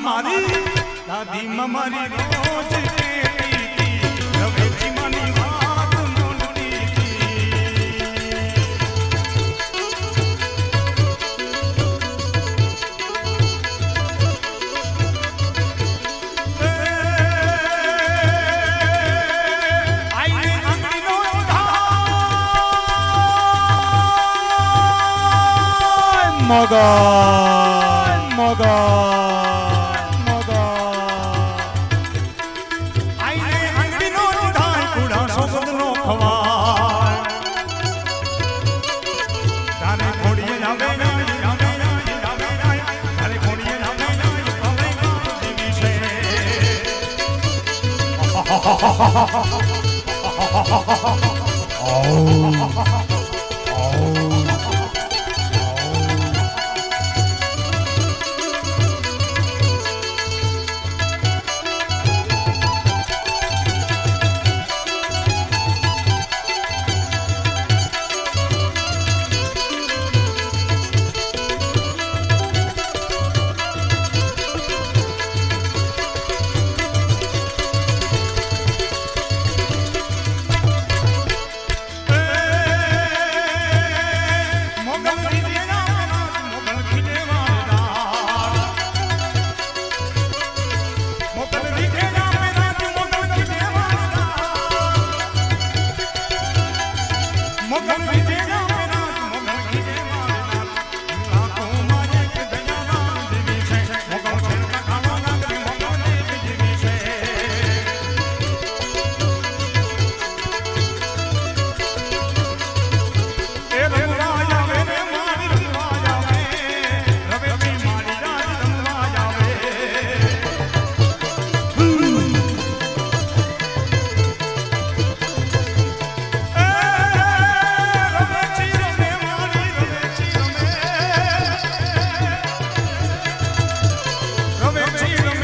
મારી દાદી મારી રોજ કહેતી રવેચી માની વાત મોંડતી મગન આઈને આંગળીનો ધાય કુડા સોગદનો ખવાય તારે ખોડીએ જાવે તારે ખોડીએ જાવે હવે જીવી છે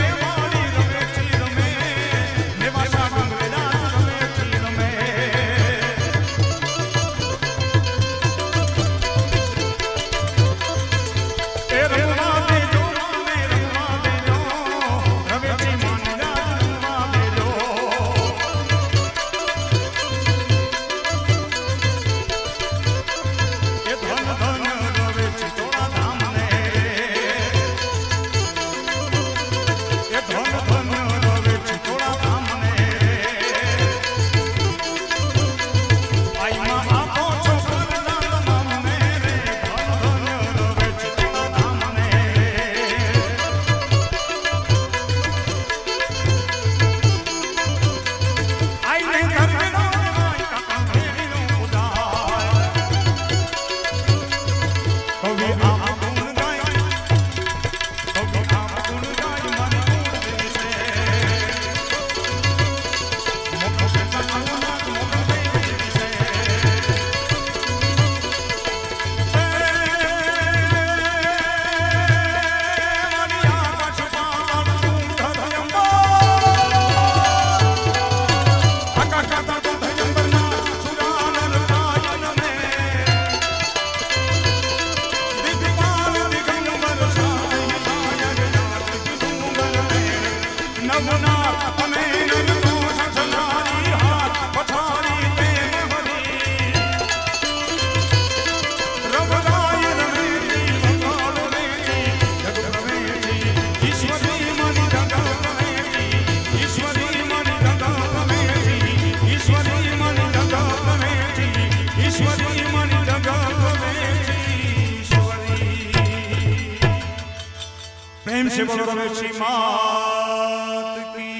प्रेम से बोलो रमेशी मात की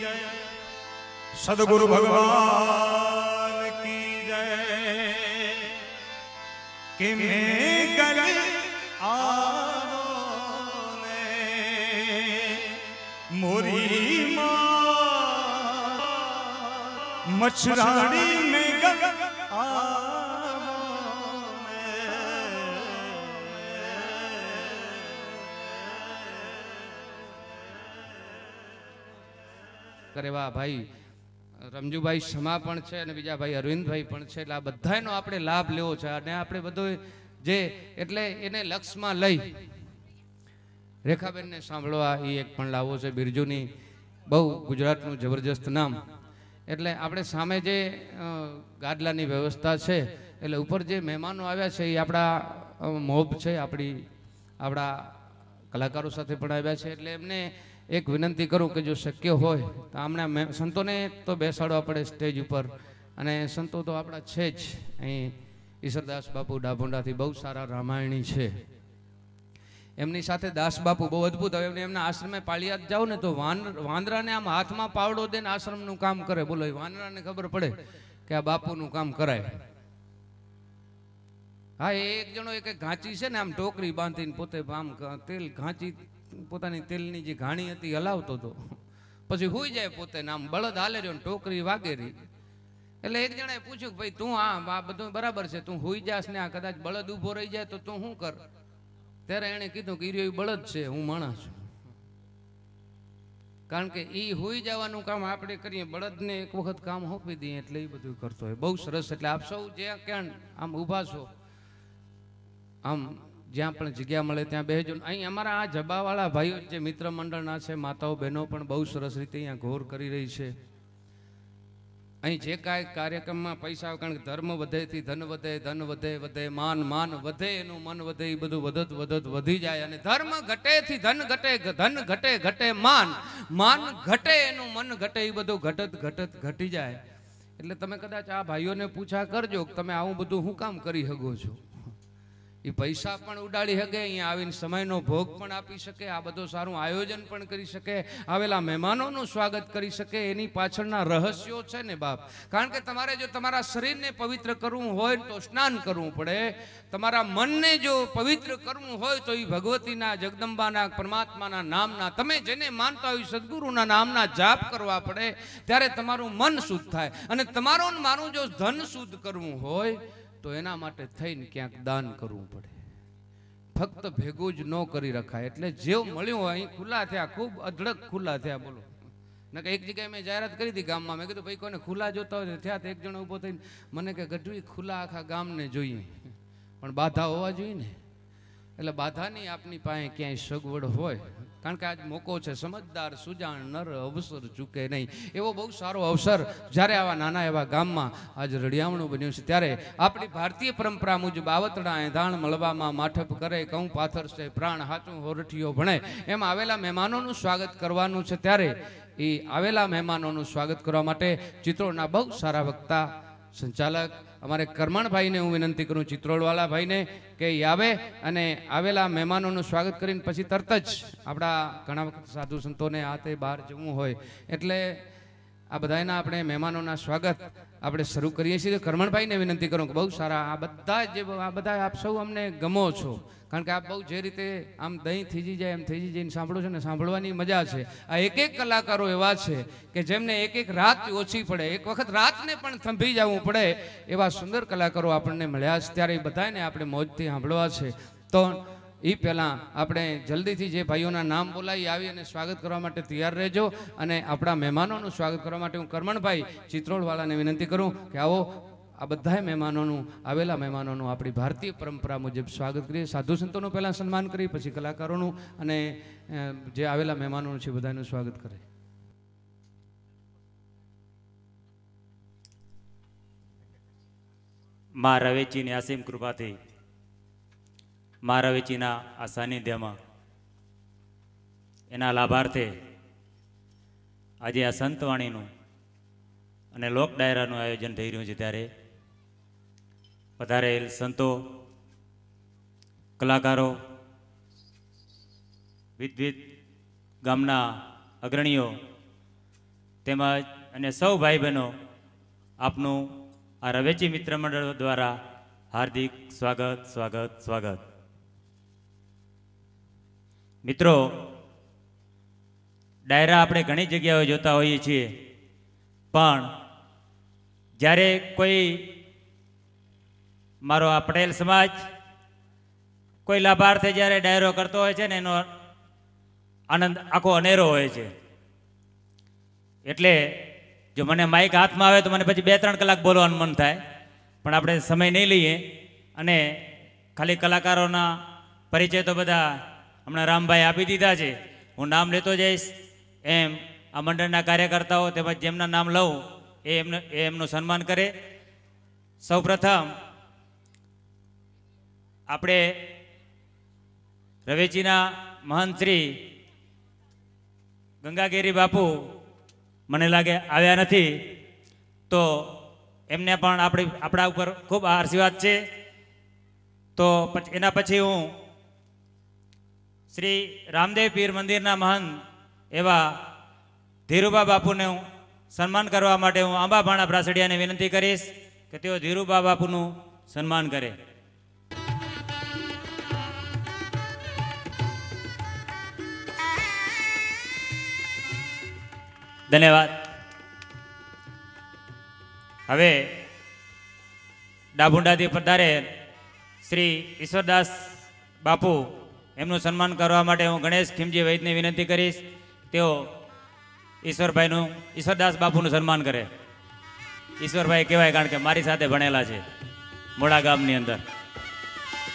जय, सदगुरु भगवान की जय। कि मैं गल आवोने मोरी माँ मछराड़ी में गल કરે વાહ ભાઈ રમજુભાઈ શમા પણ છે અને બીજા ભાઈ અરવિંદભાઈ પણ છે એટલે આ બધાનો આપણે લાભ લેવો છે અને આપણે બધો જે એટલે એને લક્ષમાં લઈ રેખાબેનને સાંભળવા એ એક પણ લાવો છે. બિરજુની બહુ ગુજરાતનું જબરજસ્ત નામ. એટલે આપણે સામે જે ગાદલાની વ્યવસ્થા છે, એટલે ઉપર જે મહેમાનો આવ્યા છે એ આપણા મોબ છે, આપણા કલાકારો સાથે પણ આવ્યા છે. એટલે એમને એક વિનંતી કરું કે જો શક્ય હોય તો આમના સંતોને તો બેસાડવા પડે સ્ટેજ ઉપર. અને સંતો તો આપણા છે જ. અહીં ઈશ્વરદાસ બાપુ ડાભોંડાથી બહુ સારા રામાયણી છે. એમની સાથે દાસ બાપુ બહુ અદભુત. હવે એમના આશ્રમે પાળિયાદ જાઓ ને તો વાંદરાને આમ હાથમાં પાવડો દે ને આશ્રમનું કામ કરે. બોલો, વાંદરાને ખબર પડે કે આ બાપુનું કામ કરાય. હા, એક જણો એક ઘાંચી છે ને આમ ટોકરી બાંધીને પોતે આમ તેલ ઘાંચી પોતાની તેલની જે ઘાણી હતી હલાવતો હતો. પછી હુઈ જાય પોતે ને આમ બળદ હાલે રહ્યો ને ટોકરી વાગે રહી. એટલે એક જણાએ પૂછ્યું કે ભાઈ તું આ બધું બરાબર છે, તું હુઈ જાસ ને આ કદાચ બળદ ઊભો રહી જાય તો તું શું કર? ત્યારે એણે કીધું કે ઈર્યો બળદ છે, હું માણસ છું. કારણ કે એ હુઈ જવાનું કામ આપણે કરીએ, બળદને એક વખત કામ સોંપી દઈએ એટલે એ બધું કરતો હોય. બહુ સરસ. એટલે આપ સૌ જ્યાં ક્યાં આમ ઊભા છો, આમ જ્યાં પણ જગ્યા મળે ત્યાં બેસજો. અહીં અમારા આ જબાવાળા ભાઈઓ જે મિત્ર મંડળના છે, માતાઓ બહેનો પણ બહુ સરસ રીતે અહીંયા ઘોર કરી રહી છે. અહીં જે કાંઈ કાર્યક્રમમાં પૈસા, કારણ કે ધર્મ વધેથી ધન વધે, ધન વધે વધે માન, માન વધે એનું મન વધે, એ બધું વધત વધત વધી જાય. અને ધર્મ ઘટેથી ધન ઘટે, ધન ઘટે ઘટે માન, માન ઘટે એનું મન ઘટે, એ બધું ઘટત ઘટત ઘટી જાય. એટલે તમે કદાચ આ ભાઈઓને પૂછા કરજો કે તમે આવું બધું શું કામ કરી શકો છો? એ પૈસા પણ ઉડાડી શકે, અહીંયા આવીને સમયનો ભોગ પણ આપી શકે, આ બધું સારું આયોજન પણ કરી શકે, આવેલા મહેમાનોનું સ્વાગત કરી શકે. એની પાછળના રહસ્યો છે ને બાપ. કારણ કે તમારે જો તમારા શરીરને પવિત્ર કરવું હોય તો સ્નાન કરવું પડે. તમારા મનને જો પવિત્ર કરવું હોય તો એ ભગવતીના, જગદંબાના, પરમાત્માના નામના, તમે જેને માનતા હોય સદગુરુના નામના જાપ કરવા પડે. ત્યારે તમારું મન શુદ્ધ થાય. અને તમારું મારું જો ધન શુદ્ધ કરવું હોય તો એના માટે થઈને ક્યાંક દાન કરવું પડે. ફક્ત ભેગું જ ન કરી રખાય. એટલે જેવું મળ્યું હોય અહીં ખુલ્લા થયા, ખૂબ અઢળક ખુલ્લા થયા. બોલો, નકે એક જગ્યાએ મેં જાહેરાત કરી હતી ગામમાં. મેં કીધું ભાઈ કોઈને ખુલ્લા જોતા હોય થયા. તો એક જણો ઊભો થઈને મને કે ગઢવી ખુલ્લા આખા ગામને જોઈએ, પણ બાધા હોવા જોઈએ ને. એટલે બાધાની આપની પાસે ક્યાંય સગવડ હોય, કારણ કે આજ મોકો છે. સમજદાર સુજાણ નર અવસર ચૂકે નહીં. એવો બહુ સારો અવસર જ્યારે આવા નાના એવા ગામમાં આજ રડિયામણું બન્યું છે, ત્યારે આપણી ભારતીય પરંપરા મુજબ આવતડા એંધાણ મળવામાં માઠપ કરે, કઉં પાથર છે પ્રાણ હાચું હોરઠીઓ ભણે. એમ આવેલા મહેમાનોનું સ્વાગત કરવાનું છે. ત્યારે એ આવેલા મહેમાનોનું સ્વાગત કરવા માટે ચિત્રોડના બહુ સારા વક્તા સંચાલક અમારે કરમણભાઈને હું વિનંતી કરું, ચિત્રોડવાળા ભાઈને, કે એ આવે અને આવેલા મહેમાનોનું સ્વાગત કરીને પછી તરત જ આપણા ઘણા વખત સાધુ સંતોને આ તે બહાર જવું હોય એટલે આ બધાના આપણે મહેમાનોના સ્વાગત આપણે શરૂ કરીએ છીએ. કરમણભાઈને વિનંતી કરું કે બહુ સારા આ બધા આપ સૌ અમને ગમો છો. કારણ કે આપ બહુ જે રીતે આમ દહીં થીજી જાય એમ થીજી જઈને સાંભળો છો ને, સાંભળવાની મજા છે. આ એક એક કલાકારો એવા છે કે જેમને એક એક રાત ઓછી પડે, એક વખત રાતને પણ થંભી જવું પડે, એવા સુંદર કલાકારો આપણને મળ્યા છે. ત્યારે એ બધાને આપણે મોજથી સાંભળવા છે. તો એ પહેલાં આપણે જલ્દીથી જે ભાઈઓના નામ બોલાવી આવી અને સ્વાગત કરવા માટે તૈયાર રહેજો. અને આપણા મહેમાનોનું સ્વાગત કરવા માટે હું કરમણભાઈ ચિત્રોડવાળાને વિનંતી કરું કે આવો આ બધા મહેમાનોનું, આવેલા મહેમાનોનું આપણી ભારતીય પરંપરા મુજબ સ્વાગત કરીએ. સાધુ સંતોનું પહેલાં સન્માન કરી, પછી કલાકારોનું અને જે આવેલા મહેમાનોનું છે બધાનું સ્વાગત કરે. મા રવેચીની અસીમ કૃપાથી, મા રવેચીના આ સાનિધ્યમાં એના લાભાર્થે આજે આ સંતવાણીનું અને લોક ડાયરાનું આયોજન થઈ રહ્યું છે. ત્યારે પધારેલ સંતો, કલાકારો, વિવિધ ગામના અગ્રણીઓ તેમજ અને સૌ ભાઈ બહેનો, આપનું આ રવેચી મિત્ર મંડળ દ્વારા હાર્દિક સ્વાગત સ્વાગત સ્વાગત. મિત્રો, ડાયરા આપણે ઘણી જગ્યાએ જોતા હોઈએ છીએ, પણ જ્યારે કોઈ મારો આ પટેલ સમાજ કોઈ લાભાર્થે જ્યારે ડાયરો કરતો હોય છે ને, એનો આનંદ આખો અનેરો હોય છે. એટલે જો મને માઇક હાથમાં આવે તો મને પછી 2-3 કલાક બોલવાનું મન થાય, પણ આપણે સમય નહીં લઈએ અને ખાલી કલાકારોના પરિચય તો બધા હમણાં રામભાઈ આપી દીધા છે, હું નામ લેતો જઈશ એમ આ મંડળના કાર્યકર્તાઓ તેમજ જેમના નામ લઉં એ એમનું સન્માન કરે. સૌપ્રથમ આપણે રવેચીના મહંત શ્રી ગંગાગીરી બાપુ મને લાગે આવ્યા નથી, તો એમને પણ આપણા ઉપર ખૂબ આશીર્વાદ છે. તો એના પછી હું શ્રી રામદેવ પીર મંદિરના મહંત એવા ધીરુબા બાપુને હું સન્માન કરવા માટે હું આંબાભાણા બ્રાસડિયાને વિનંતી કરીશ કે તેઓ ધીરુબા બાપુનું સન્માન કરે. ધન્યવાદ. હવે ડાભુંડાથી પધારે શ્રી ઈશ્વરદાસ બાપુ એમનું સન્માન કરવા માટે હું ગણેશ ખીમજી વૈદને વિનંતી કરીશ તેઓ ઈશ્વરદાસ બાપુનું સન્માન કરે. ઈશ્વરભાઈ કહેવાય કારણ કે મારી સાથે ભણેલા છે મોડા ગામની અંદર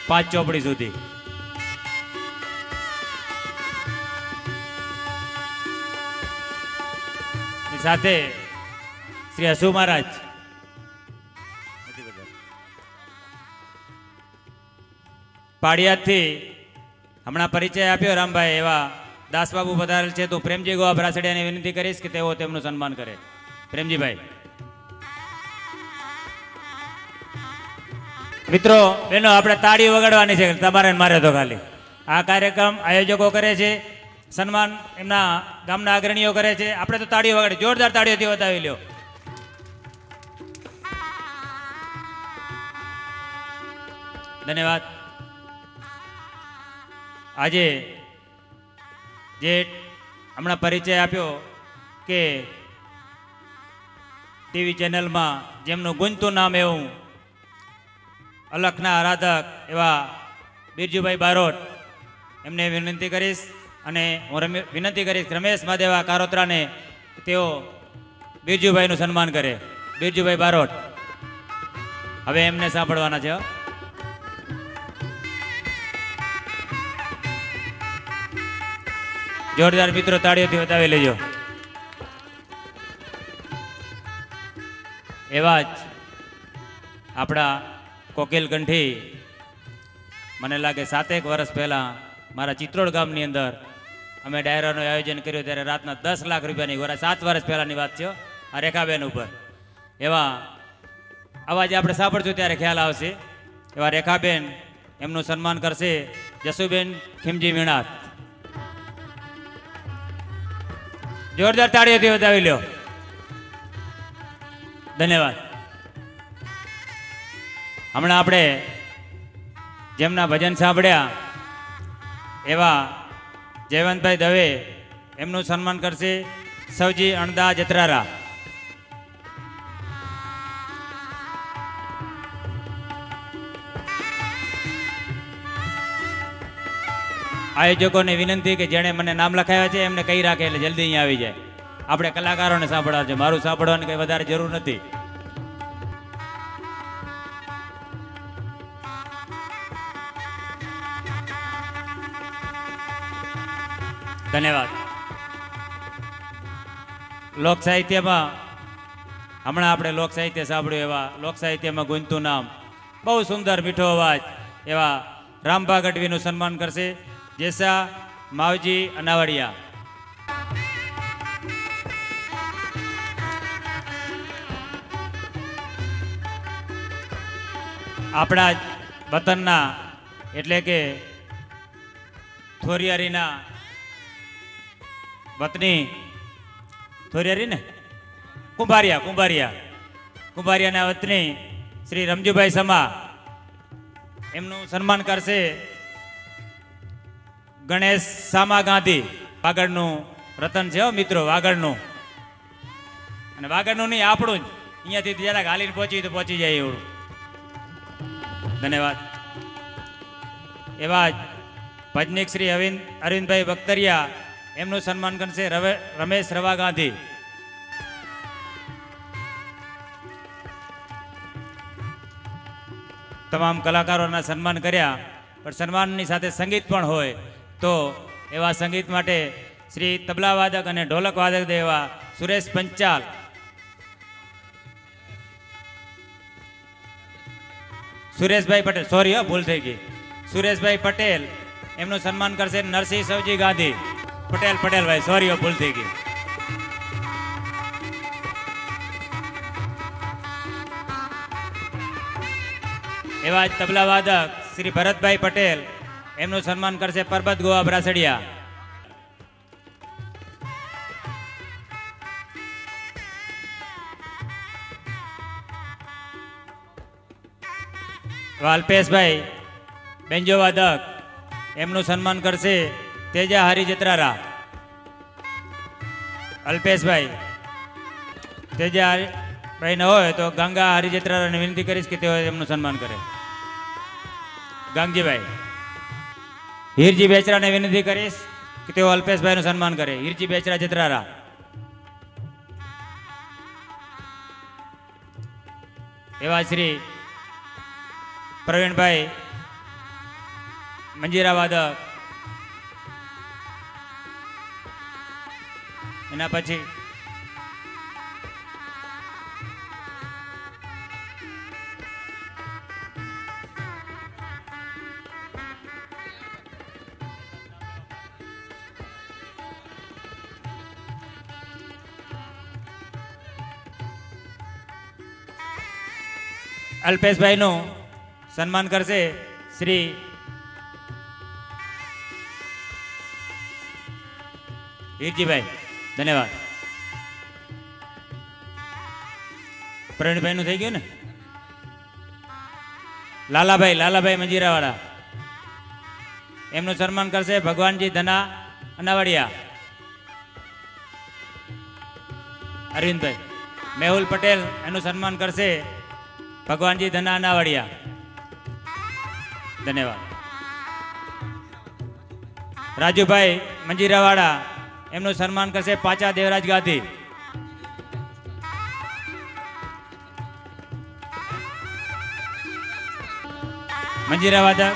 5 ચોપડી સુધી. સાથે શ્રી હસુ મહારાજ પાડિયાદથી હમણાં પરિચય આપ્યો રામભાઈ એવા દાસબાબુ પધારેલ છે, તો પ્રેમજી ગોવા બ્રાસડિયાને વિનંતી કરીશ કે તેઓ તેમનું સન્માન કરે. પ્રેમજીભાઈ. મિત્રો બેનો આપણે તાળીઓ વગાડવાની છે, તમારે મારે તો ખાલી. આ કાર્યક્રમ આયોજકો કરે છે, સન્માન એમના ગામના અગ્રણીઓ કરે છે, આપણે તો તાળીઓ વગાડી જોરદાર તાળીઓથી વધાવી લ્યો. ધન્યવાદ. આજે જે હમણાં પરિચય આપ્યો કે ટીવી ચેનલમાં જેમનું ગુંજતું નામ એવું અલખના આરાધક એવા બિરજુભાઈ બારોટ, એમને વિનંતી કરીશ અને હું વિનંતી કરીશ રમેશ મહાદેવા કારોત્રાને તેઓ બિરજુભાઈનું સન્માન કરે. બિરજુભાઈ બારોટ હવે એમને સાંભળવાના છે. જોરદાર મિત્રો તાળીઓથી વધાવી લેજો. એવા જ આપણા કોકિલ કંઠી મને લાગે 7 વર્ષ પહેલાં મારા ચિત્રોડ ગામની અંદર અમે ડાયરાનું આયોજન કર્યું ત્યારે રાતના 10 લાખ રૂપિયાની ગોરા 7 વર્ષ પહેલાંની વાત છે આ રેખાબેન ઉપર. એવા અવાજ આપણે સાંભળશું ત્યારે ખ્યાલ આવશે. એવા રેખાબેન એમનું સન્માન કરશે જસુબેન ખીમજી મીણાત. જોરદાર તાળીઓથી વધાવી લ્યો. ધન્યવાદ. હમણાં આપણે જેમના ભજન સાંભળ્યા એવા જયવંતભાઈ દવે એમનું સન્માન કરશે સૌજી અણદા જત્રારા. આયોજકોને વિનંતી કે જેણે મને નામ લખાવ્યા છે એમને કહી રાખે એટલે જલ્દી અહીંયા આવી જાય. આપણે કલાકારોને સાંભળવા છે, મારું સાંભળવાની કંઈ વધારે જરૂર નથી. ધન્યવાદ. લોક સાહિત્યમાં હમણાં આપણે લોક સાહિત્ય સાંભળ્યું એવા લોક સાહિત્યમાં ગુંજતું નામ બહુ સુંદર મીઠો અવાજ એવા રામભા ગઢવીનું સન્માન કરશે જેસા માવજી અનાવડિયા. આપણા વતનના એટલે કે થોરિયારીના વતની થોરિયારી ને કુંભારિયાના વતની શ્રી રમજુભાઈ સમા એમનું સન્માન કરશે ગણેશ સામા ગાંધી. વાગડનું રતન છે મિત્રો, વાગડનું. અને વાગડનું નહીં આપણું જ, અહીંયાથી જરાક હાલીને પહોંચી તો પહોંચી જાય એવું. ધન્યવાદ. એવા જ ભજનિક શ્રી અરવિંદભાઈ બખ્તરિયા એમનું સન્માન કરશે રમેશ રવા ગાંધી. તમામ કલાકારોના સન્માન કર્યા, પણ સન્માનની સાથે સંગીત પણ હોય તો એવા સંગીત માટે શ્રી તબલા વાદક અને ઢોલક વાદક એવા સુરેશ પંચાલ, સુરેશભાઈ પટેલ, સોરી ભૂલ થઈ ગઈ, સુરેશભાઈ પટેલ એમનું સન્માન કરશે નરસિંહ સવજી ગાંધી, પટેલભાઈ, સોરી ભૂલ થઈ ગઈ. એવા જ તબલા વાદક શ્રી ભરતભાઈ પટેલ એમનું સન્માન કરશે પરબત ગોવા બ્રાસડિયા. અલ્પેશભાઈ બેન્જો વાદક એમનું સન્માન કરશે તેજા હરી જત્રારા. અલ્પેશભાઈ, તેજા ભાઈ ન હોય તો ગંગા હરી જત્રારાને વિનંતી કરીશ કે તેઓ એમનું સન્માન કરે. ગાંગજીભાઈ, હીરજી બેચરાને વિનંતી કરીશ કે તેઓ અલ્પેશભાઈનું સન્માન કરે. હીરજી બેચરા જત્રારા. એવા શ્રી પ્રવીણભાઈ મંજીરા વાદક, એના પછી અલ્પેશભાઈનું સન્માન કરશે શ્રી હીરજીભાઈ. ધન્યવાદ. પ્રવીણભાઈનું થઈ ગયું ને. લાલાભાઈ મંજીરાવાળા એમનું સન્માન કરશે ભગવાનજી ધના અનાવાડિયા. અરવિંદભાઈ. મેહુલ પટેલ એનું સન્માન કરશે ભગવાનજી ધના અનાવાડિયા. ધન્યવાદ. રાજુભાઈ મંજીરાવાળા એમનું સન્માન કરશે પાચા દેવરાજ ગાંધી. મંજીરા વાદક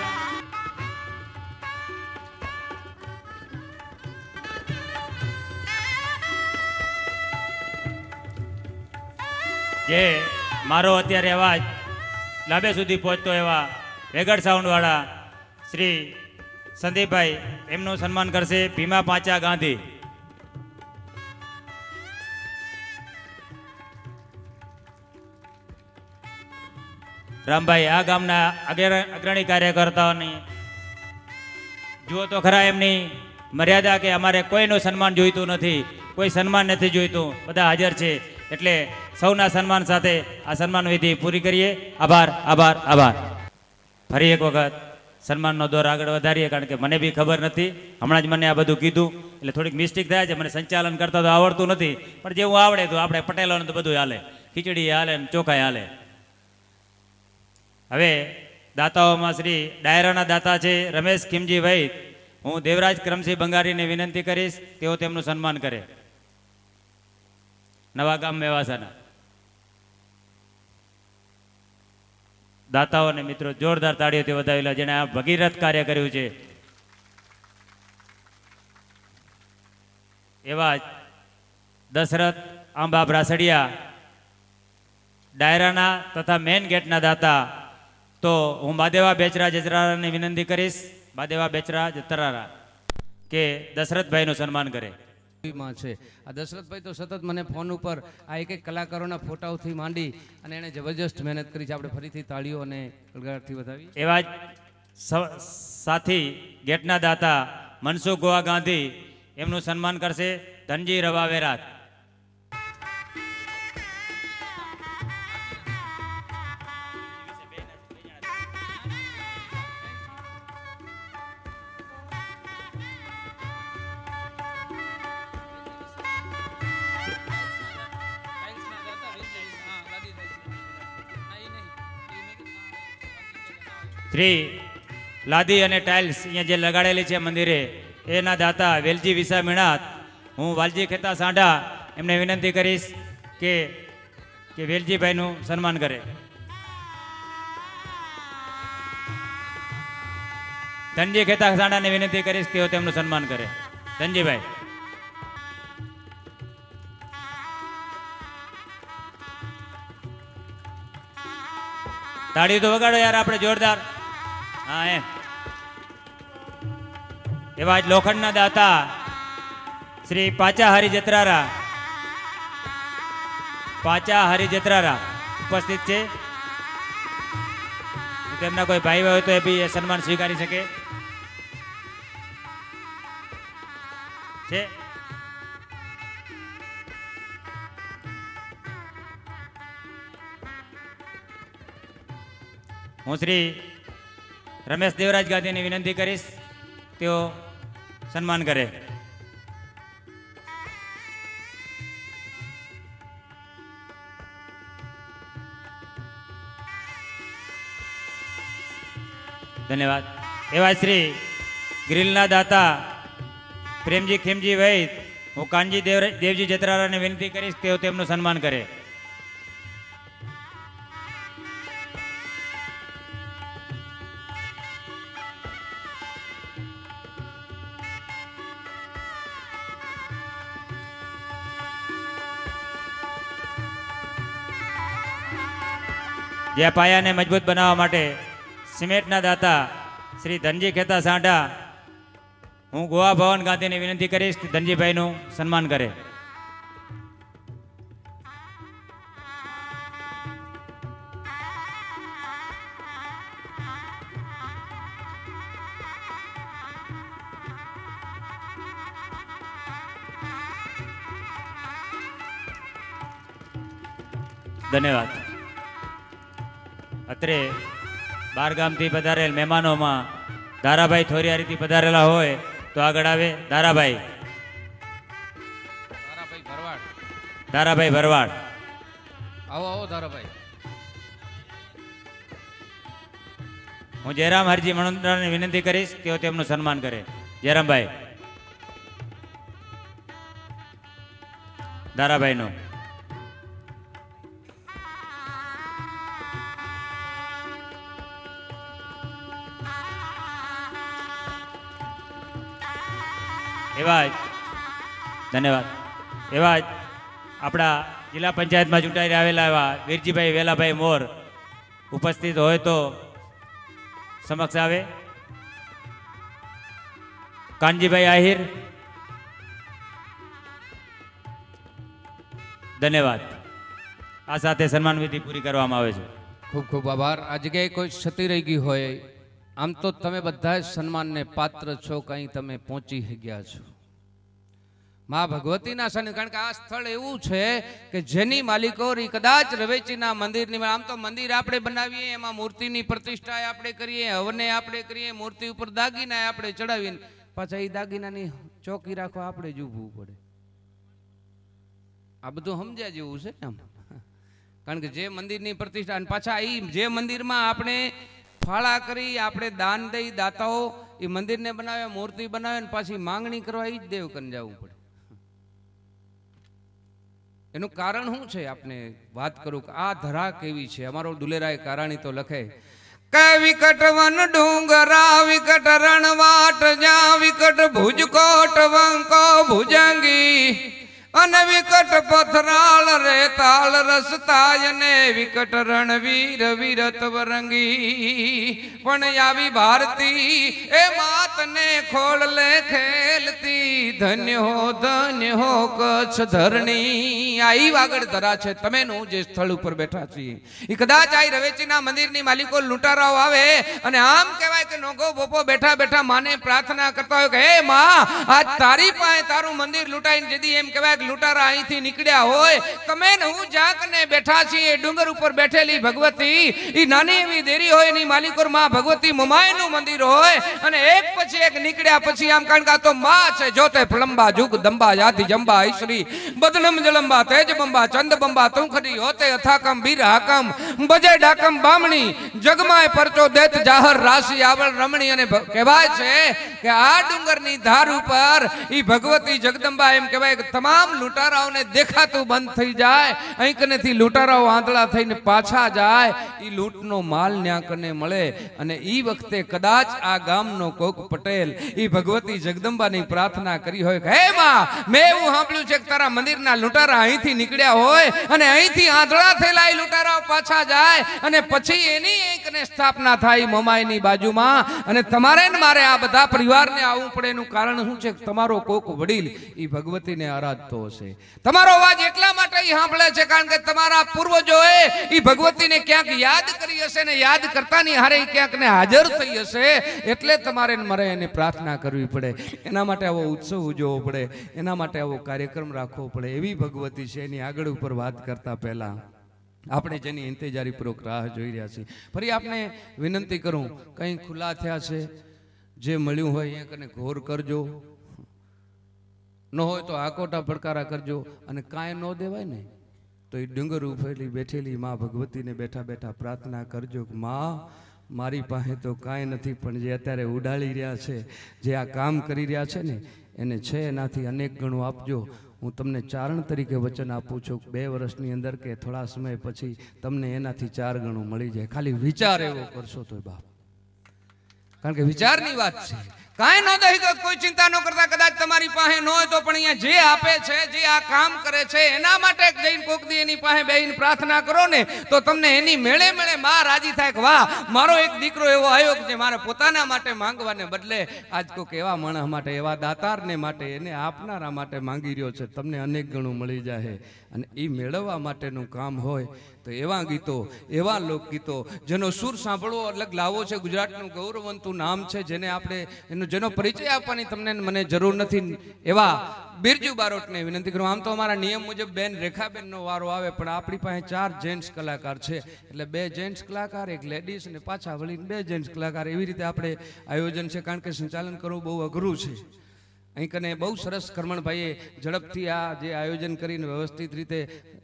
જે મારો અત્યારે અવાજ લાંબે સુધી પહોંચતો એવા વેગડ સાઉન્ડ વાળા શ્રી સંદીપભાઈ એમનું સન્માન કરશે ભીમા પાંચા ગાંધી. રામભાઈ આ ગામના અગ્રણી કાર્યકર્તાઓની જુઓ તો ખરા એમની મર્યાદા કે અમારે કોઈનું સન્માન જોઈતું નથી, કોઈ સન્માન નથી જોઈતું, બધા હાજર છે એટલે સૌના સન્માન સાથે આ સન્માન વિધિ પૂરી કરીએ. આભાર આભાર આભાર. ફરી એક વખત સન્માનનો દોર આગળ વધારીએ, કારણ કે મને બી ખબર નથી, હમણાં જ મને આ બધું કીધું એટલે થોડીક મિસ્ટેક થાય છે. મને સંચાલન કરતા તો આવડતું નથી, પણ જેવું આવડે તો આપણે પટેલોને તો બધું હાલે, ખીચડી હાલે ને ચોખાઈ હાલે. હવે દાતાઓમાં શ્રી ડાયરાના દાતા છે રમેશ ખીમજીભાઈ. હું દેવરાજ કરમસિંહ બંગારીને વિનંતી કરીશ તેઓ તેમનું સન્માન કરે. નવા ગામ મેવાસાના દાતાઓ અને મિત્રો જોરદાર તાળીઓથી વધાવેલા, જેણે આ ભગીરથ કાર્ય કર્યું છે. એવા દશરથ આંબા બ્રાસડિયા ડાયરાના તથા મેન ગેટના દાતા. તો હું બાદેવા બેચરા જતરારાને વિનંતી કરીશ, બાદેવા બેચરા જતરારા, કે દશરથભાઈનું સન્માન કરે. માં છે આ દશરથભાઈ તો સતત મને ફોન ઉપર આ એક કલાકારોના ફોટાઓથી માંડી અને એણે જબરજસ્ત મહેનત કરી છે. આપણે ફરીથી તાળીઓ અને ગળગાટથી વધાવી. એવા જ સાથી ગેટના દાતા મનસુખ ગોવા ગાંધી એમનું સન્માન કરશે ધનજી રવા વેરાત. શ્રી લાદી અને ટાઇલ્સ અહીંયા જે લગાડેલી છે મંદિરે એના દાતા વેલજી વિસા મીણાત. હું વાલજી ખેતા સાંઢા એમને વિનંતી કરીશ કે વેલજીભાઈનું સન્માન કરે. ધનજી ખેતા સાડાને વિનંતી કરીશ તેઓ તેમનું સન્માન કરે. ધનજીભાઈ. તાળી તો વગાડો યાર આપણે જોરદાર. હા એમ. એવા જ લોખંડના દાતા શ્રી પાચા હરિજત્રારા ઉપસ્થિત છે. તેમના કોઈ ભાઈ હોય તો એ બી સન્માન સ્વીકારી શકે છે. હું શ્રી રમેશ દેવરાજ ગાંધીની વિનંતી કરીશ તેઓ સન્માન કરે. ધન્યવાદ. એવા શ્રી ગ્રીલના દાતા પ્રેમજી ખેમજી વૈદ હું કાનજી દેવજી જત્રારાને વિનંતી કરીશ તેઓ તેમનું સન્માન કરે. જે પાયાને મજબૂત બનાવવા માટે સિમેન્ટના દાતા શ્રી ધનજી ખેતા સાંઢા હું ગોવા ભવન ગાંધીને વિનંતી કરીશ કે ધનજીભાઈનું સન્માન કરે. ધન્યવાદ. અત્રે બાર ગામથી પધારેલ મહેમાનોમાં દારાભાઈ થોરિયારીથી પધારેલા હોય તો આગળ આવે. દારાભાઈ ભરવાડ. આવો આવો દારાભાઈ. હું જયરામ હરજી મણોદરાને વિનંતી કરીશ તેઓ તેમનું સન્માન કરે. જયરામભાઈ. દારાભાઈનું. એવા જ ધન્યવાદ. એવા જ આપણા જિલ્લા પંચાયતમાં ચૂંટાઈ આવેલા એવા વીરજીભાઈ વેલાભાઈ મોર ઉપસ્થિત હોય તો સમક્ષ આવે. કાનજીભાઈ આહિર. ધન્યવાદ. આ સાથે સન્માન વિધિ પૂરી કરવામાં આવે છે. ખૂબ ખૂબ આભાર. આ જગ્યાએ કોઈ ક્ષતિ રહી ગઈ હોય, આમ તો તમે બધા જ સન્માનને પાત્ર છો, કંઈ તમે પહોંચી ગયા છો મા ભગવતીના સન્માન. કારણ કે આ સ્થળ એવું છે કે જેની માલિકો કદાચ રવેચીના મંદિરની, આમ તો મંદિર આપણે બનાવીએ એમાં મૂર્તિની પ્રતિષ્ઠા આપણે કરીએ, હવને આપણે કરીએ, મૂર્તિ ઉપર દાગીના આપણે ચડાવીએ, પાછા એ દાગીનાની ચોકી રાખવા આપણે જ ઊભું પડે. આ બધું સમજ્યા જેવું છે ને આમ. કારણ કે જે મંદિરની પ્રતિષ્ઠા અને પાછા એ જે મંદિરમાં આપણે ફાળા કરી આપણે દાન દઈ દાતાઓ એ મંદિરને બનાવે, મૂર્તિ બનાવે ને પાછી માંગણી કરવા એ જ દેવ કરીને જવું પડે. એનું કારણ શું છે આપને વાત કરું કે આ ધરા કેવી છે. અમારો દુલેરાય કારાણી તો લખે કે વિકટ વન ડુંગરા વિકટ રણવાટ જ્યાં વિકટ ભુજકોટ વંકો ભુજંગી અને વિકટ પથરાળ રે તાળ રસતા ને વિકટ રણવીર વિરત વરંગી પણ આવી ભારતી એ માતને ખોળ લે ખેલતી ધન્ય હો કચ્છ ધરણી. આ આગળ ધરા છે તમેનું જે સ્થળ ઉપર બેઠા છીએ એ કદાચ આ રવેચીના મંદિરની માલિકો લૂંટારાઓ આવે અને આમ કહેવાય કે નોગો બોપો બેઠા બેઠા માને પ્રાર્થના કરતા હોય કે હે માં આજ તારી પાસે તારું મંદિર લૂંટાઈને જદી એમ કહેવાય લૂંટારા અહીંથી નીકળ્યા હોય, તમે ને હું જાગને બેઠા છીએ ડુંગર ઉપર બેઠેલી ભગવતી ઈ નાની એવી દેરી હોય એની માલિકોર માં ભગવતી મમાયનું મંદિર હોય અને એક પછી એક નીકળ્યા પછી આમ કારણ કે તો માં છે જોતે ફલંબા જુગ દંબા યાદી જંબા ઈશ્રી બદનમ જલંબા તેજ બંબા ચંદ બંબા તુંખરી હોતે અથાકમ બીર હાકમ બજે ડાકમ બામણી જગમાય પરચો દેત જાહર રાશિ આવળ રમણી. અને કહેવાય છે કે આ ડુંગરની ધાર ઉપર ઈ ભગવતી જગદંબા એમ કહેવાય કે તમામ લૂંટારાઓને દેખાતું બંધ થઈ જાય, અહીં કનેથી લૂંટારાઓ આંધળા થઈને પાછા જાય, ઈ લૂંટનો માલ ન્યા કને મળે. અને ઈ વખતે કદાચ આ ગામનો કોક પટેલ ઈ ભગવતી જગદંબાની પ્રાર્થના કરી હોય કે હે માં, મેં એવું સાંભળ્યું છે કે તારા મંદિરના લૂંટારા અહીંથી નીકળ્યા હોય અને અહીંથી આંધળા થયેલા ઈ લૂંટારાઓ પાછા જાય અને પછી એની એકને સ્થાપના થાય મમાઈની બાજુમાં. અને તમારે ને મારે આ બધા પરિવારને આવવું પડે એનું કારણ શું છે? તમારો કોક વડીલ ઈ ભગવતીને આરાધતો હશે. તમારો અવાજ એટલા માટે સાંભળે છે કારણ કે તમારા પૂર્વજોએ ઈ ભગવતીને ક્યાંક યાદ કરી હશે ને યાદ કરતાની હારે ક્યાંક ને હાજર થઈ હશે, એટલે તમારે ને મારે એને પ્રાર્થના કરવી પડે. એના માટે આવો ઉત્સવ ઉજવવો પડે, એના માટે આવો કાર્યક્રમ રાખવો પડે. એવી ભગવતી છે. એની આગળ ઉપર વાત કરતા પહેલા આપણે જેની ઇંતજારીપૂર્વક રાહ જોઈ રહ્યા છીએ, ફરી આપને વિનંતી કરું, કંઈ ખુલ્લા થયા છે, જે મળ્યું હોય અહીંયા કને ઘોર કરજો, ન હોય તો આકોટા પડકારા કરજો. અને કાંઈ ન દેવાય ને તો એ ડુંગર ઉભેલી બેઠેલી માં ભગવતીને બેઠા બેઠા પ્રાર્થના કરજો કે માં, મારી પાસે તો કાંઈ નથી, પણ જે અત્યારે ઉડાડી રહ્યા છે, જે આ કામ કરી રહ્યા છે ને, એને છે એનાથી અનેક ગણું આપજો. હું તમને ચારણ તરીકે વચન આપું છું કે 2 વર્ષની અંદર કે થોડા સમય પછી તમને એનાથી 4 ગણું મળી જાય. ખાલી વિચાર એવો કરશો તો બાપ, કારણ કે વિચારની વાત છે. કાંઈ ન દઈ તો કોઈ ચિંતા ન કરતા, કદાચ તમારી પાસે ન હોય તો પણ અહીંયા જે આપે છે, જે આ કામ કરે છે, એના માટે જઈને કોક દી એની પાસે બેહીને પ્રાર્થના કરો ને તો તમને એની મેળે મેળે માં રાજી થાય કે વાહ, મારો એક દીકરો એવો આવ્યો કે જે મારે પોતાના માટે માંગવાને બદલે આજ કોક એવા માણસ માટે, એવા દાતારને માટે, એને આપનારા માટે માંગી રહ્યો છે. તમને અનેક ગણું મળી જાય. અને એ મેળવવા માટેનું કામ હોય તો એવા ગીતો, એવા લોકગીતો જેનો સુર સાંભળવો અલગ લાવો છે. ગુજરાતનું ગૌરવવંતું નામ છે, જેને આપણે જેનો પરિચય આપવાની તમને મને જરૂર નથી. એવા બિરજુ બારોટને વિનંતી કરું. આમ તો અમારા નિયમ મુજબ બેન રેખાબેનનો વારો આવે, પણ આપણી પાસે 4 જેન્ટ્સ કલાકાર છે, એટલે 2 જેન્ટ્સ કલાકાર, 1 લેડીઝ અને પાછા વળીને 2 જેન્ટ્સ કલાકાર, એવી રીતે આપણે આયોજન છે. કારણ કે સંચાલન કરવું બહુ અઘરું છે. અહીં કને બહુ સરસ કરમણભાઈએ ઝડપથી આ જે આયોજન કરીને વ્યવસ્થિત રીતે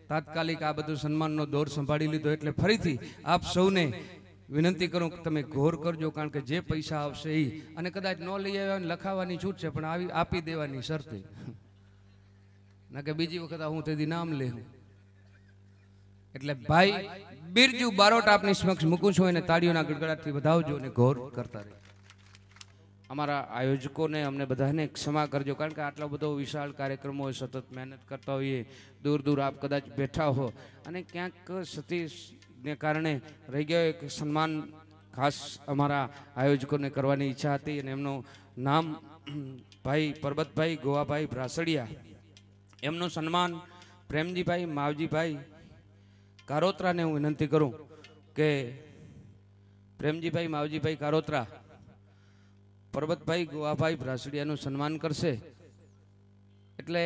તાત્કાલિક આ બધું સન્માનનો દોર સંભાળી લીધો. એટલે ફરીથી આપ સૌને વિનંતી કરું કે તમે ઘોર કરજો, કારણ કે જે પૈસા આવશે એ, અને કદાચ ન લઈ આવ્યા લખાવાની છૂટ છે, પણ આપી દેવાની શરતે, ના કે બીજી વખત હું તેથી નામ લેવું. એટલે ભાઈ બિરજુ બારોટ આપની સમક્ષ મૂકું છું, એને તાળીઓના ગડગડાટથી વધાવજો અને ઘોર કરતા રહેજો. અમારા આયોજકોને અમને બધાને ક્ષમા કરજો, કારણ કે આટલો બધો વિશાળ કાર્યક્રમો હોય, સતત મહેનત કરતા હોઈએ, દૂર દૂર આપ કદાચ બેઠા હો, અને ક્યાંક સતીશને કારણે રહી ગયો એક સન્માન ખાસ અમારા આયોજકોને કરવાની ઈચ્છા હતી. અને એમનું નામ ભાઈ પરબતભાઈ ગોવાભાઈ ભ્રાસડિયા, એમનું સન્માન પ્રેમજીભાઈ માવજીભાઈ કારોત્રાને હું વિનંતી કરું કે પ્રેમજીભાઈ માવજીભાઈ કારોત્રા પરબતભાઈ ગોવાભાઈ ભ્રાસડિયાનું સન્માન કરશે. એટલે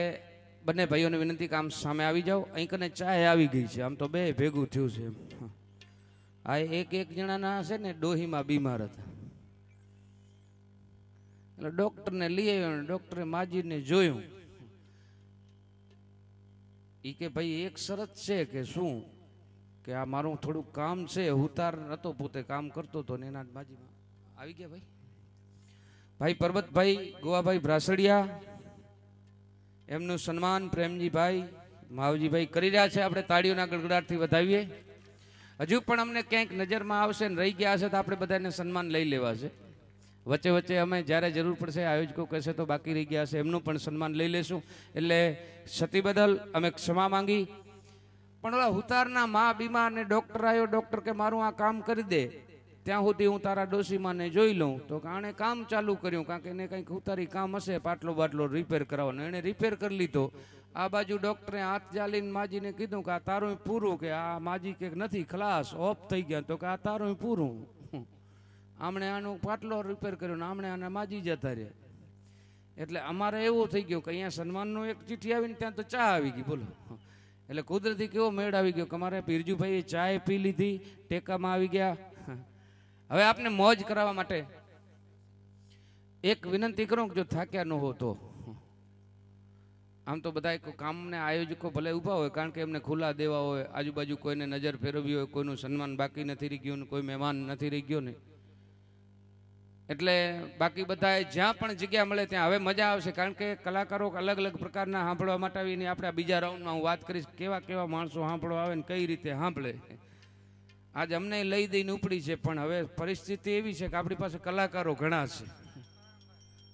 બંને ભાઈઓને વિનંતી કે આમ સામે આવી જાઓ. અહીં કને ચાય આવી ગઈ છે, આમ તો 2 ભેગું થયું છે. આ એક જણાના છે ને ડોહીમાં બીમાર હતા, એટલે ડોક્ટરને લઈ આવ્યો. ડોક્ટરે માજીને જોયું. એ કે ભાઈ એક શરત છે કે શું, કે આ મારું થોડું કામ છે, ઉતાર હતો, પોતે કામ કરતો હતો ને એના માજીમાં આવી ગયા. ભાઈ પરબતભાઈ ગોવાભાઈ ભ્રાસડિયા, એમનું સન્માન પ્રેમજીભાઈ માવજીભાઈ કરી રહ્યા છે. આપણે તાળીઓના ગડગડાટથી વધાવીએ. હજુ પણ અમને ક્યાંક નજરમાં આવશે ને રહી ગયા હશે તો આપણે બધાને સન્માન લઈ લેવા છે. વચ્ચે વચ્ચે અમે જ્યારે જરૂર પડશે આયોજકો કહેશે તો બાકી રહી ગયા હશે એમનું પણ સન્માન લઈ લેશું. એટલે સતી બદલ અમે ક્ષમા માંગી. પણ ઓલા હુતારના માં બીમાર ને ડોક્ટર આવ્યો, ડોક્ટર કે મારું આ કામ કરી દે, ત્યાં સુધી હું તારા ડોશીમાને જોઈ લઉં. તો આણે કામ ચાલુ કર્યું, કારણ કે એને કંઈક ઉતારી કામ હશે, પાટલો બાટલો રિપેર કરાવવાનો. એણે રિપેર કરી લીધો. આ બાજુ ડૉક્ટરે હાથ જાલીને માજીને કીધું કે આ તારું પૂરું, કે આ માજી કે નથી ખલાસ, ઓફ થઈ ગયા. તો કે આ તારું પૂરું. આમણે આનો પાટલો રિપેર કર્યો ને આમણે આના માજી જતા રહ્યા. એટલે અમારે એવું થઈ ગયું કે અહીંયા સન્માનનું એક ચિઠ્ઠી આવીને ત્યાં તો ચા આવી ગઈ. બોલો, એટલે કુદરતી કેવો મેળ આવી ગયો કે અમારે બિરજુભાઈએ ચાય પી લીધી, ટેકામાં આવી ગયા. હવે આપને મોજ કરાવવા માટે એક વિનંતી કરું કે જો થાક્યા ન હો તો, આમ તો બધા કામને આયોજકો ભલે ઊભા હોય, કારણ કે એમને ખુલ્લા દેવા હોય, આજુબાજુ કોઈને નજર ફેરવવી હોય, કોઈનું સન્માન બાકી નથી રહી ગયું, કોઈ મહેમાન નથી રહી ગયો ને, એટલે બાકી બધા જ્યાં પણ જગ્યા મળે ત્યાં હવે મજા આવશે, કારણ કે કલાકારો અલગ અલગ પ્રકારના સાંભળવા માટે આવીને આપણે બીજા રાઉન્ડમાં હું વાત કરીશ કેવા કેવા માણસો સાંભળવા આવે ને કઈ રીતે સાંભળે. આજ અમને લઈ દઈને ઉપડી છે, પણ હવે પરિસ્થિતિ એવી છે કે આપણી પાસે કલાકારો ઘણા છે.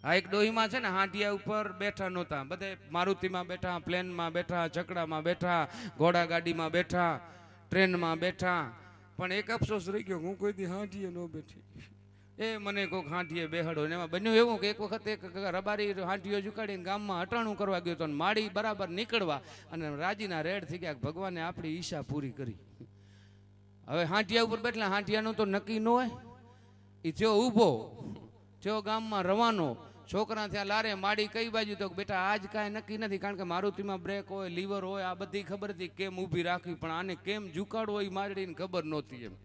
આ એક ડોહીમાં છે ને હાંડિયા ઉપર બેઠા નહોતા, બધે મારુતિમાં બેઠા, પ્લેનમાં બેઠા, ચકડામાં બેઠા, ઘોડા ગાડીમાં બેઠા, ટ્રેનમાં બેઠા, પણ એક અફસોસ રહી ગયો, હું કોઈ દી હાંડિયે ન બેઠી. એ મને કોઈક હાંડિયે બેહાડો ને એમાં બન્યું એવું કે એક વખત એક રબારી હાંડિયો ઝુકાડીને ગામમાં હટાણું કરવા ગયો હતો અને માડી બરાબર નીકળવા અને રાજીના રેડ થઈ ગયા, ભગવાને આપણી ઈચ્છા પૂરી કરી. હવે હાંડિયા ઉપર બેઠલા, હાંડિયાનું તો નક્કી ન હોય, એ થયો ઊભો, થયો ગામમાં રવાનો, છોકરા ત્યાં લારે, માડી કઈ બાજુ, તો બેટા આજ કાંઈ નક્કી નથી, કારણ કે મારુતિમાં બ્રેક હોય, લીવર હોય, આ બધી ખબર હતી કેમ ઊભી રાખવી, પણ આને કેમ ઝુકાડવો એ માડીને ખબર નહોતી એમ.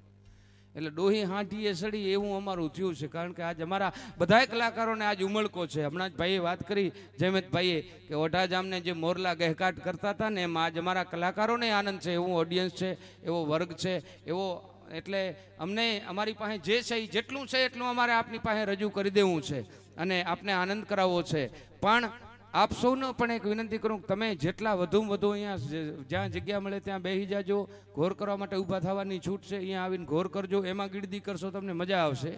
એટલે ડોહી હાંડીએ સડી એવું અમારું થયું છે, કારણ કે આજ અમારા બધાય કલાકારોને આજ ઉમળકો છે. હમણાં જ ભાઈએ વાત કરી, જયમતભાઈએ, કે ઓઢાજામને જે મોરલા ગહેકાટ કરતા હતા ને એમાં આજ અમારા કલાકારોને આનંદ છે, એવું ઓડિયન્સ છે, એવો વર્ગ છે, એવો, એટલે અમને અમારી પાસે જે છે એ જેટલું છે એટલું અમારે આપની પાસે રજૂ કરી દેવું છે અને આપને આનંદ કરાવવો છે. પણ આપ સૌને પણ એક વિનંતી કરું કે તમે જેટલા વધુમાં વધુ અહીંયા જ્યાં જગ્યા મળે ત્યાં બેસી જાજો. ઘોર કરવા માટે ઊભા થવાની છૂટ છે, અહીંયા આવીને ઘોર કરજો, એમાં ગીરદી કરશો તમને મજા આવશે.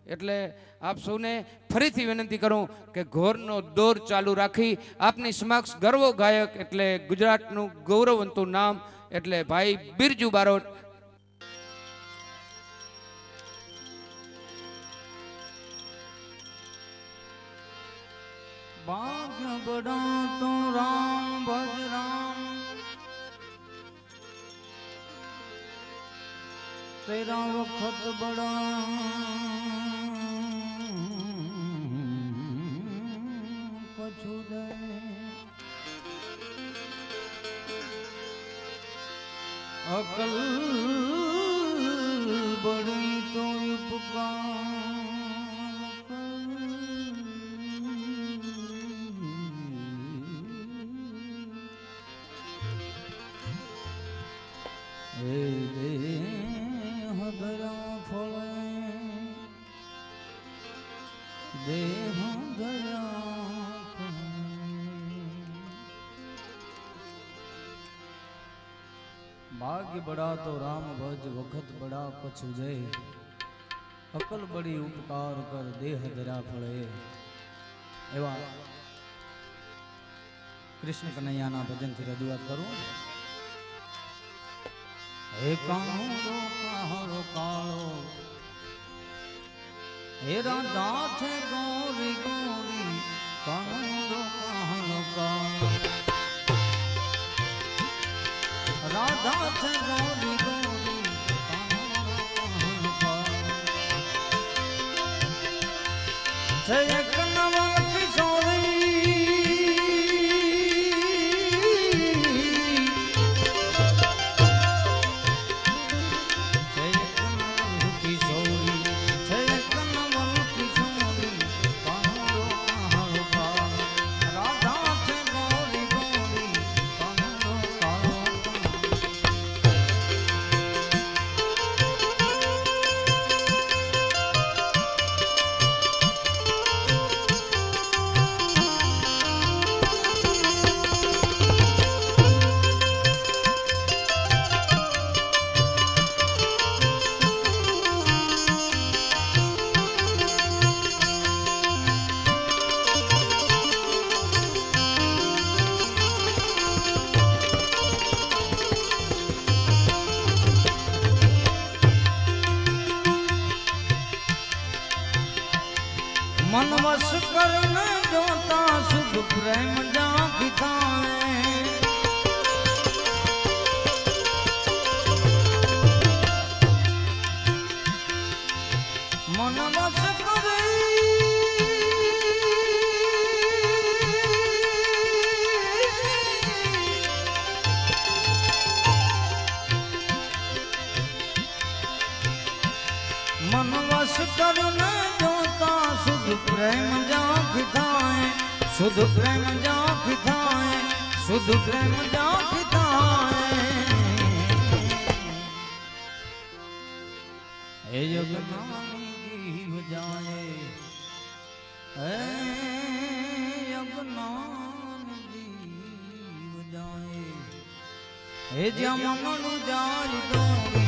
એટલે આપ સૌને ફરીથી વિનંતી કરું કે ઘોરનો દોર ચાલુ રાખી આપની સમક્ષ ગર્વ ગાયક એટલે ગુજરાતનું ગૌરવવંતું નામ એટલે ભાઈ બિરજુ બારોટ. भाग्य बड़ा तो राम भज राम, तेरा वक्त बड़ा पछू दे, अकल बड़ी तो उपकार भाग्य बड़ा तो राम भज, वखत बड़ा पछु जय, अकल बड़ी उपकार कर देह धरा फळे. एवा कृष्ण कन्हैयाना भजनથી રજૂઆત કરું. હે કાળો કાળો કાળો, હે રાધા છે ગોરી ગોરી, કાળો કાળો કાળો, રાધા છે ગોરી ગોરી, કાળો કાળો છે એક નવા કિશોરી, मन वश करने जोता शुभ प्रेम जाकी थाने, मन वश करे मन वश करने शुद्ध प्रेम जाकी थाए, शुद्ध प्रेम जाकी थाए, शुद्ध प्रेम जाकी थाए. હે યજ્ઞાની જીવ જાએ હે યજ્ઞાની જીવ જાએ હે જ્યાં મનનું જારી દોરી